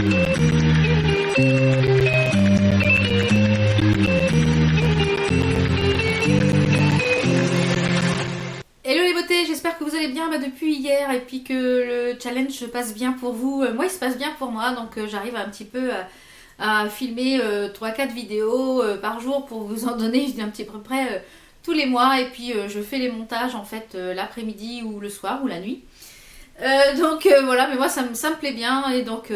Hello les beautés, j'espère que vous allez bien depuis hier et puis que le challenge se passe bien pour vous. Moi il se passe bien pour moi, donc j'arrive un petit peu à filmer 3-4 vidéos par jour pour vous en donner un petit peu près tous les mois. Et puis je fais les montages en fait l'après-midi ou le soir ou la nuit. Voilà, mais moi ça me plaît bien. Et donc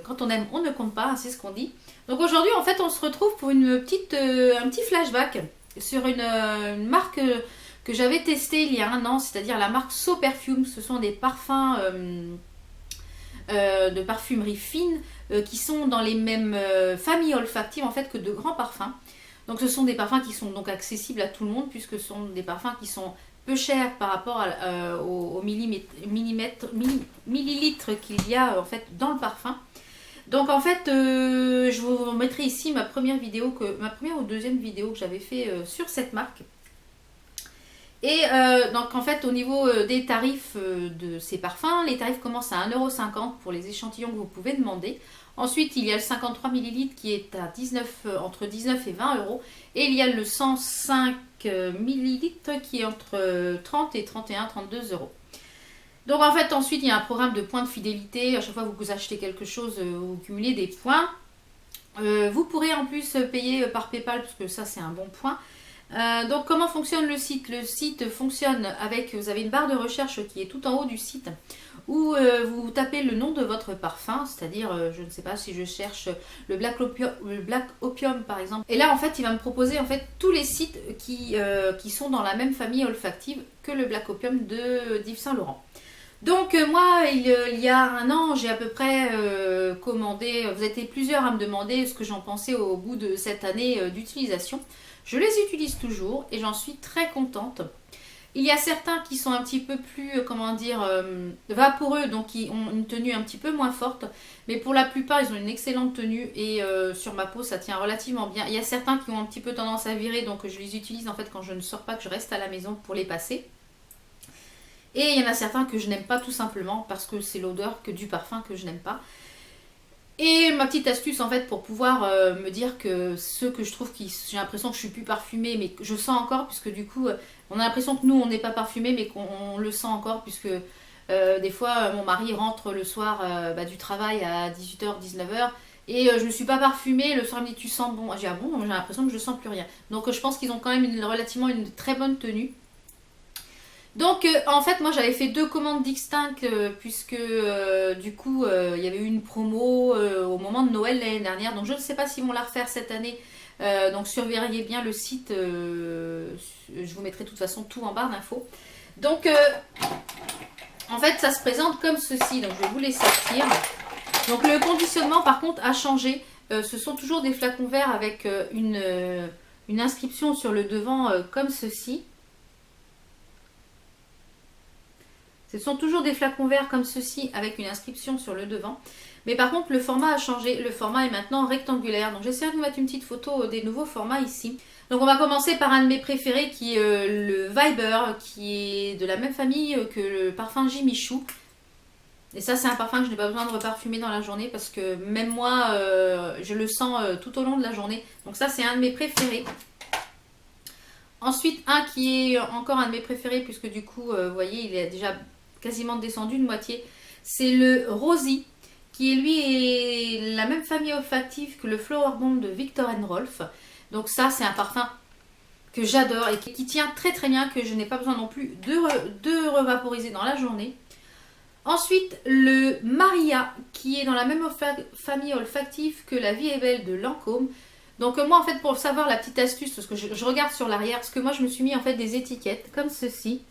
quand on aime on ne compte pas, c'est ce qu'on dit. Donc aujourd'hui en fait on se retrouve pour un petit flashback sur une marque que j'avais testé il y a un an, c'est-à-dire la marque So Perfume. Ce sont des parfums de parfumerie fine qui sont dans les mêmes familles olfactives en fait que de grands parfums. Donc ce sont des parfums qui sont donc accessibles à tout le monde puisque ce sont des parfums qui sont peu chers par rapport aux millilitres qu'il y a en fait dans le parfum. Donc en fait je vous mettrai ici ma première ou deuxième vidéo que j'avais fait sur cette marque. Et donc en fait au niveau des tarifs de ces parfums, les tarifs commencent à 1,50 € pour les échantillons que vous pouvez demander. Ensuite il y a le 53 ml qui est à entre 19 et 20 €. Et il y a le 105 ml qui est entre 30 et 32 €. Donc en fait ensuite il y a un programme de points de fidélité. À chaque fois que vous achetez quelque chose, vous cumulez des points. Vous pourrez en plus payer par PayPal parce que ça c'est un bon point. Donc comment fonctionne le site? Le site fonctionne avec, vous avez une barre de recherche qui est tout en haut du site où vous tapez le nom de votre parfum, c'est-à-dire je ne sais pas si je cherche le Black Opium par exemple. Et là en fait il va me proposer en fait tous les sites qui sont dans la même famille olfactive que le Black Opium de d'Yves Saint Laurent. Donc moi il y a un an j'ai à peu près commandé, vous étiez plusieurs à me demander ce que j'en pensais au bout de cette année d'utilisation. Je les utilise toujours et j'en suis très contente. Il y a certains qui sont un petit peu plus, vaporeux, donc qui ont une tenue un petit peu moins forte. Mais pour la plupart, ils ont une excellente tenue et sur ma peau, ça tient relativement bien. Il y a certains qui ont un petit peu tendance à virer, donc je les utilise en fait quand je ne sors pas, que je reste à la maison pour les passer. Et il y en a certains que je n'aime pas tout simplement parce que c'est l'odeur que du parfum que je n'aime pas. Et ma petite astuce en fait pour pouvoir me dire que ceux que je trouve qui j'ai l'impression que je suis plus parfumée mais que je sens encore, puisque du coup on a l'impression que nous on n'est pas parfumé mais qu'on le sent encore, puisque des fois mon mari rentre le soir du travail à 18 h 19 h et je ne suis pas parfumée. Le soir il me dit tu sens bon, j'ai ah bon, j'ai l'impression que je sens plus rien. Donc je pense qu'ils ont quand même relativement une très bonne tenue. Donc en fait moi j'avais fait 2 commandes distinctes puisque du coup il y avait eu une promo au moment de Noël l'année dernière. Donc je ne sais pas s'ils vont la refaire cette année. Donc surveillez bien le site. Je vous mettrai de toute façon tout en barre d'infos. Donc en fait ça se présente comme ceci. Donc je vais vous les sortir. Donc le conditionnement par contre a changé. Ce sont toujours des flacons verts avec une inscription sur le devant comme ceci. Ce sont toujours des flacons verts comme ceci avec une inscription sur le devant. Mais par contre, le format a changé. Le format est maintenant rectangulaire. Donc j'essaie de vous mettre une petite photo des nouveaux formats ici. Donc on va commencer par un de mes préférés qui est le Viber, qui est de la même famille que le parfum Jimmy Choo. Et ça c'est un parfum que je n'ai pas besoin de reparfumer dans la journée parce que même moi je le sens tout au long de la journée. Donc ça c'est un de mes préférés. Ensuite un qui est encore un de mes préférés puisque du coup vous voyez il est déjà quasiment descendu de moitié. C'est le Rosy qui lui est la même famille olfactive que le Flower Bomb de Viktor & Rolf. Donc ça c'est un parfum que j'adore et qui tient très très bien, que je n'ai pas besoin non plus de revaporiser dans la journée. Ensuite le Maria qui est dans la même famille olfactive que La Vie est Belle de Lancôme. Donc moi en fait pour savoir la petite astuce, parce que je regarde sur l'arrière, parce que moi je me suis mis en fait des étiquettes comme ceci.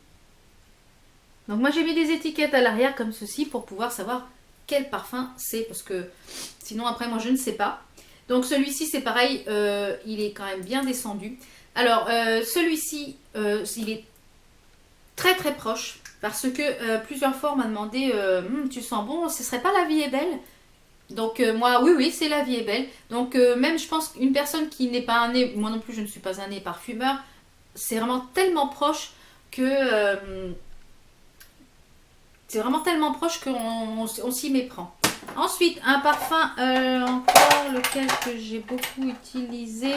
Donc moi j'ai mis des étiquettes à l'arrière comme ceci pour pouvoir savoir quel parfum c'est, parce que sinon après moi je ne sais pas. Donc celui-ci c'est pareil, il est quand même bien descendu. Alors celui-ci il est très très proche parce que plusieurs fois on m'a demandé tu sens bon, ce serait pas La Vie est Belle? Donc moi oui c'est La Vie est Belle. Donc même je pense qu'une personne qui n'est pas un nez, moi non plus je ne suis pas un nez parfumeur, c'est vraiment tellement proche que c'est vraiment tellement proche qu'on s'y méprend. Ensuite, un parfum encore lequel que j'ai beaucoup utilisé,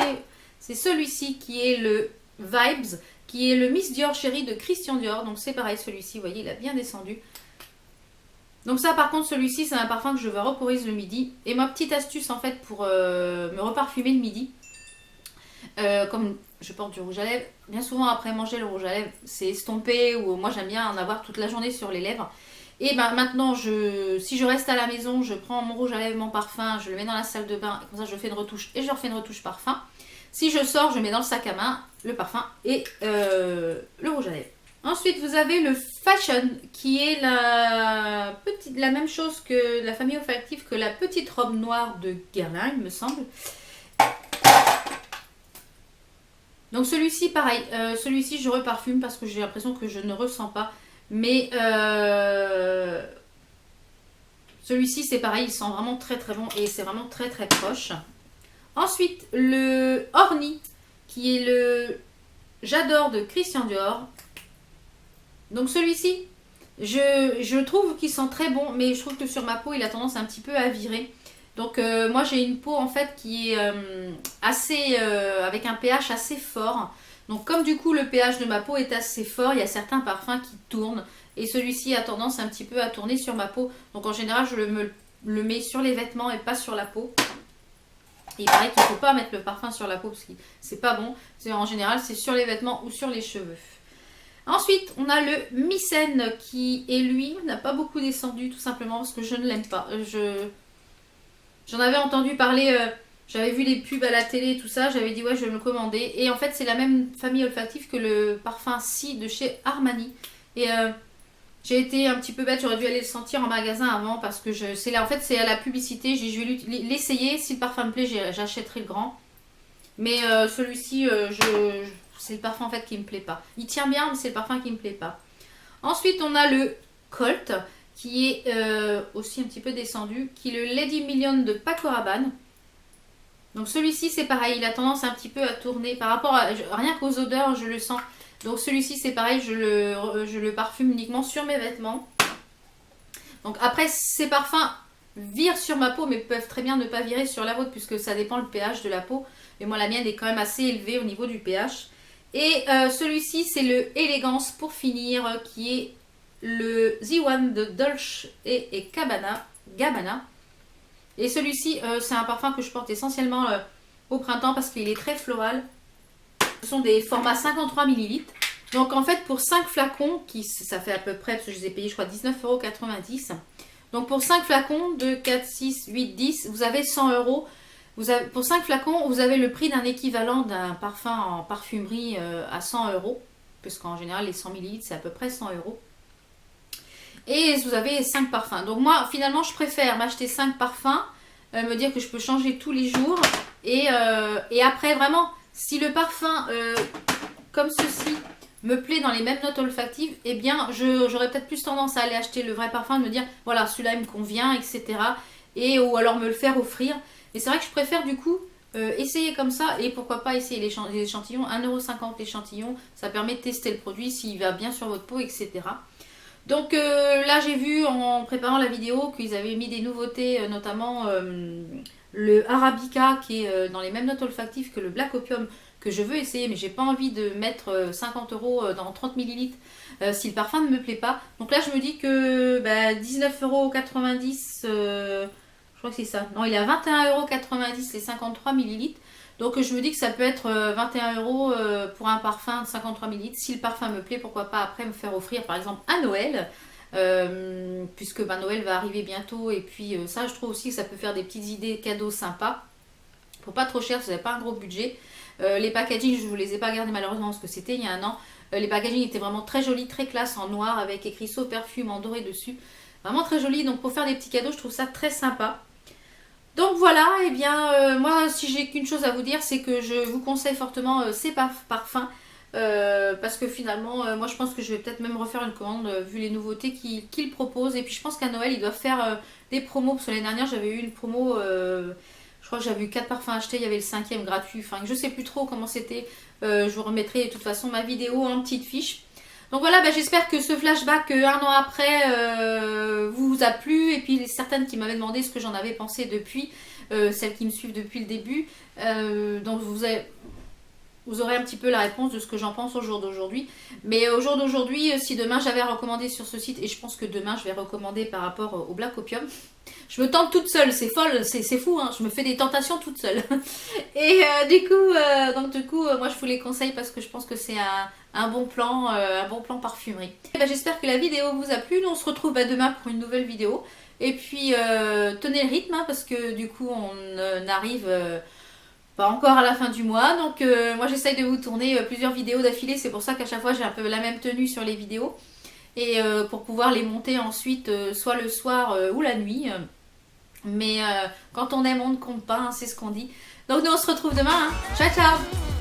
c'est celui-ci qui est le Vibes, qui est le Miss Dior Chérie de Christian Dior. Donc c'est pareil, celui-ci, vous voyez, il a bien descendu. Donc ça par contre, celui-ci, c'est un parfum que je vaporise le midi. Et ma petite astuce en fait pour me reparfumer le midi, comme je porte du rouge à lèvres, bien souvent après manger le rouge à lèvres, c'est estompé, ou moi j'aime bien en avoir toute la journée sur les lèvres. Et ben maintenant, si je reste à la maison, je prends mon rouge à lèvres, mon parfum, je le mets dans la salle de bain, et comme ça je fais une retouche et je refais une retouche parfum. Si je sors, je mets dans le sac à main le parfum et le rouge à lèvres. Ensuite, vous avez le Fashion, qui est la même chose que la famille olfactive, que la petite robe noire de Guerlain, il me semble. Donc celui-ci, pareil, celui-ci je reparfume parce que j'ai l'impression que je ne ressens pas. Mais celui-ci c'est pareil, il sent vraiment très très bon et c'est vraiment très très proche. Ensuite, le Orni, qui est le J'adore de Christian Dior. Donc celui-ci, je trouve qu'il sent très bon, mais je trouve que sur ma peau, il a tendance un petit peu à virer. Donc moi j'ai une peau en fait qui est assez avec un pH assez fort. Donc comme du coup le pH de ma peau est assez fort, il y a certains parfums qui tournent. Et celui-ci a tendance un petit peu à tourner sur ma peau. Donc en général je le mets sur les vêtements et pas sur la peau. Et il paraît qu'il ne faut pas mettre le parfum sur la peau parce que c'est pas bon. En général c'est sur les vêtements ou sur les cheveux. Ensuite, on a le Mycène qui, et lui, n'a pas beaucoup descendu tout simplement parce que je ne l'aime pas. J'en avais entendu parler, j'avais vu les pubs à la télé et tout ça, j'avais dit ouais je vais me le commander. Et en fait c'est la même famille olfactive que le parfum Si de chez Armani. Et j'ai été un petit peu bête, j'aurais dû aller le sentir en magasin avant parce que en fait c'est à la publicité, je vais l'essayer, si le parfum me plaît j'achèterai le grand. Mais celui-ci, c'est le parfum en fait qui me plaît pas. Il tient bien mais c'est le parfum qui me plaît pas. Ensuite on a le Colt, qui est aussi un petit peu descendu, qui est le Lady Million de Paco Rabanne. Donc celui-ci c'est pareil, il a tendance un petit peu à tourner par rapport à, rien qu'aux odeurs je le sens. Donc celui-ci c'est pareil, je le parfume uniquement sur mes vêtements. Donc après ces parfums virent sur ma peau mais peuvent très bien ne pas virer sur la vôtre puisque ça dépend le pH de la peau. Et moi la mienne est quand même assez élevée au niveau du pH. Et celui-ci c'est le Élégance pour finir, qui est le The One de Dolce et Gabbana. Et celui-ci, c'est un parfum que je porte essentiellement au printemps parce qu'il est très floral. Ce sont des formats 53 ml. Donc en fait, pour 5 flacons, ça fait à peu près, parce que je les ai payés, je crois, 19,90 €. Donc pour 5 flacons de 4, 6, 8, 10, vous avez 100 €. Pour 5 flacons, vous avez le prix d'un équivalent d'un parfum en parfumerie à 100 €. Puisqu'en général, les 100 ml, c'est à peu près 100 €. Et vous avez 5 parfums. Donc moi, finalement, je préfère m'acheter 5 parfums, me dire que je peux changer tous les jours. Et après, vraiment, si le parfum, comme ceci, me plaît dans les mêmes notes olfactives, eh bien, j'aurais peut-être plus tendance à aller acheter le vrai parfum, de me dire, voilà, celui-là, il me convient, etc. Ou alors me le faire offrir. Et c'est vrai que je préfère, du coup, essayer comme ça. Et pourquoi pas essayer les échantillons. 1,50 € l'échantillon. Ça permet de tester le produit, s'il va bien sur votre peau, etc. Donc là j'ai vu en préparant la vidéo qu'ils avaient mis des nouveautés, notamment le Arabica qui est dans les mêmes notes olfactives que le Black Opium, que je veux essayer mais j'ai pas envie de mettre 50 € dans 30 ml si le parfum ne me plaît pas. Donc là je me dis que 19,90 €, je crois que c'est ça, non il est à 21,90 € les 53 ml. Donc je me dis que ça peut être 21 € pour un parfum de 53 ml. Si le parfum me plaît, pourquoi pas après me faire offrir par exemple à Noël. Puisque Noël va arriver bientôt. Et puis ça je trouve aussi que ça peut faire des petites idées cadeaux sympas. Pour pas trop cher, si vous n'avez pas un gros budget. Les packaging, je ne vous les ai pas gardés malheureusement parce que c'était il y a un an. Les packaging étaient vraiment très jolis, très classe, en noir avec écrit So Perfume en doré dessus. Vraiment très joli. Donc pour faire des petits cadeaux, je trouve ça très sympa. Donc voilà, et bien moi si j'ai qu'une chose à vous dire, c'est que je vous conseille fortement ces parfums. Parce que finalement, moi je pense que je vais peut-être même refaire une commande vu les nouveautés qu'il propose. Et puis je pense qu'à Noël, ils doivent faire des promos. Parce que l'année dernière, j'avais eu une promo, je crois que j'avais eu 4 parfums achetés, il y avait le 5e gratuit. Enfin, je sais plus trop comment c'était. Je vous remettrai de toute façon ma vidéo en petite fiche. Donc voilà, bah, j'espère que ce flashback un an après vous a plu. Et puis certaines qui m'avaient demandé ce que j'en avais pensé depuis, celles qui me suivent depuis le début. Donc vous aurez un petit peu la réponse de ce que j'en pense au jour d'aujourd'hui. Mais au jour d'aujourd'hui, si demain j'avais recommandé sur ce site, et je pense que demain je vais recommander par rapport au Black Opium, je me tente toute seule, c'est folle, c'est fou, hein, je me fais des tentations toute seule. Et du coup, moi je vous les conseille parce que je pense que c'est un bon plan parfumerie. J'espère que la vidéo vous a plu. Nous on se retrouve demain pour une nouvelle vidéo. Et puis tenez le rythme hein, parce que du coup on arrive pas encore à la fin du mois. Donc moi j'essaye de vous tourner plusieurs vidéos d'affilée. C'est pour ça qu'à chaque fois j'ai un peu la même tenue sur les vidéos. Et pour pouvoir les monter ensuite soit le soir ou la nuit. Mais quand on aime, on ne compte pas, hein, c'est ce qu'on dit. Donc nous on se retrouve demain. Hein. Ciao ciao.